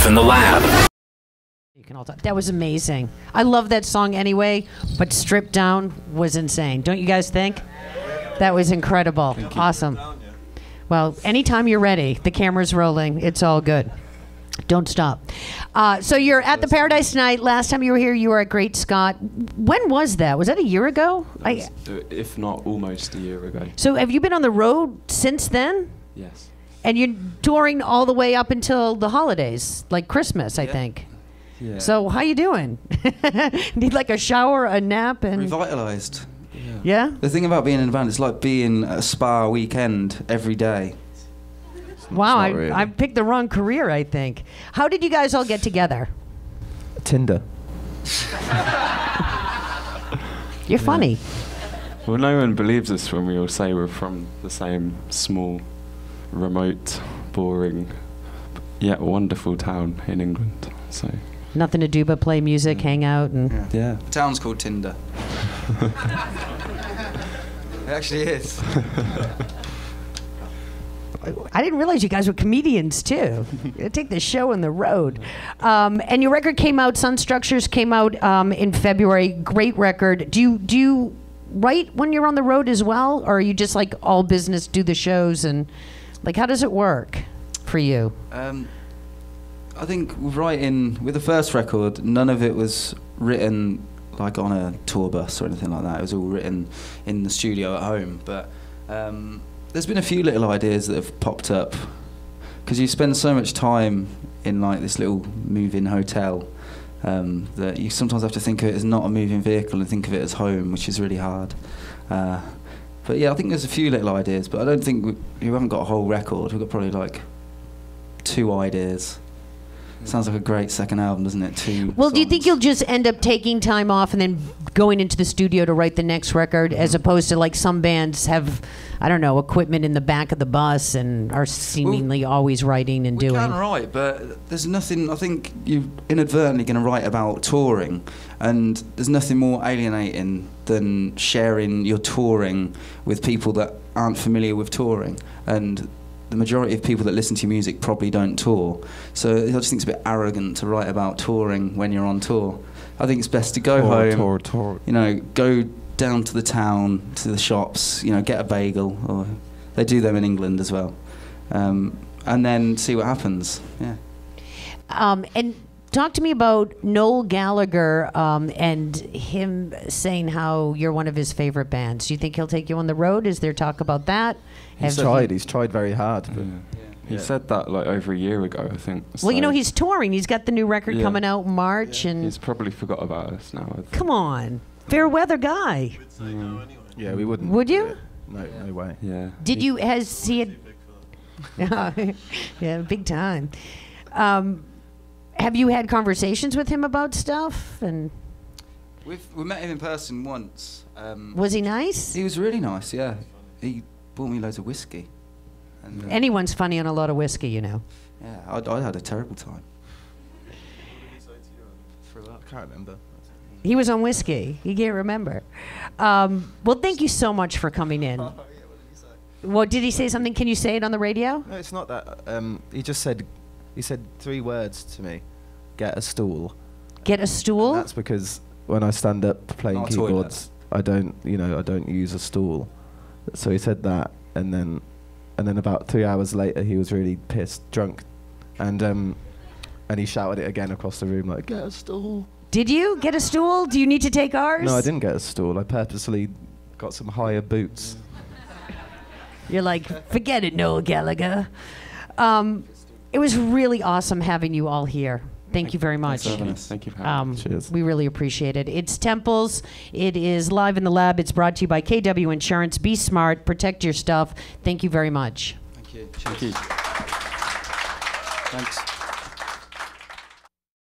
Live in the Lab. You can all talk. That was amazing. I love that song anyway, but Stripped Down was insane. Don't you guys think? That was incredible. Awesome. Well, anytime you're ready, the camera's rolling. It's all good. Don't stop. So you're at the Paradise Night. Last time you were here, you were at Great Scott. When was that? Was that a year ago? If not almost a year ago. So have you been on the road since then? Yes. And you're touring all the way up until the holidays, like Christmas, I think. Yeah. So how you doing? Need like a shower, a nap, and Revitalized. Yeah? The thing about being in a band, it's like being at a spa weekend every day. Wow, really. I picked the wrong career, I think. How did you guys all get together? Tinder. You're funny. Well, no one believes us when we all say we're from the same small, remote, boring, yet wonderful town in England. So. Nothing to do but play music, hang out, and Yeah. The town's called Tinder. It actually is. I didn't realize you guys were comedians too. You take the show on the road. And your record came out, Sun Structures came out in February. Great record. Do you write when you're on the road as well, or are you just like all business, do the shows, and like how does it work for you? I think with the first record, none of it was written like on a tour bus or anything like that. It was all written in the studio at home. But there's been a few little ideas that have popped up because you spend so much time in like this little move-in hotel that you sometimes have to think of it as not a moving vehicle and think of it as home, which is really hard. But yeah, I think there's a few little ideas, but I don't think we haven't got a whole record. We've got probably like 2 ideas. Sounds like a great second album, doesn't it? 2 Well, do you songs. think you'll just end up taking time off and then going into the studio to write the next record, as opposed to like some bands have, I don't know, equipment in the back of the bus and are seemingly always writing and doing? We can write, but there's nothing. I think you're inadvertently going to write about touring, and there's nothing more alienating than sharing your touring with people that aren't familiar with touring. And the majority of people that listen to your music probably don't tour. So I just think it's a bit arrogant to write about touring when you're on tour. I think it's best to go home, you know, go down to the town, to the shops, you know, get a bagel, or they do them in England as well, and then see what happens. Yeah. And talk to me about Noel Gallagher and him saying how you're one of his favorite bands. Do you think he'll take you on the road? Is there talk about that? He's tried very hard. But He said that like over a year ago, I think. Well, you So know, he's touring. He's got the new record coming out in March. And he's probably forgot about us now. I think. come on, fair weather guy. yeah, we wouldn't. Would you? No way. Yeah. Did you? Has he? Yeah, big time. Have you had conversations with him about stuff? And We met him in person once. was he nice? He was really nice. Yeah. He bought me loads of whiskey. And, Anyone's funny on a lot of whiskey, you know. yeah, I had a terrible time. I can't remember. He was on whiskey. He can't remember. Well, thank you so much for coming in. Well, did he say something? Can you say it on the radio? No, it's not that. He said 3 words to me. Get a stool. Get a stool? And that's because when I stand up playing Not a toilet. keyboards, I don't use a stool. So he said that, and then about 3 hours later, he was really pissed, drunk, and he shouted it again across the room, like, get a stool. Did you get a stool? Do you need to take ours? No, I didn't get a stool. I purposely got some higher boots. You're like, forget it, Noel Gallagher. It was really awesome having you all here. Thank you very much. Thank you for having me. Cheers. We really appreciate it. It's Temples. It is Live in the Lab. It's brought to you by KW Insurance. Be smart. Protect your stuff. Thank you very much. Thank you. Thank you. Thanks.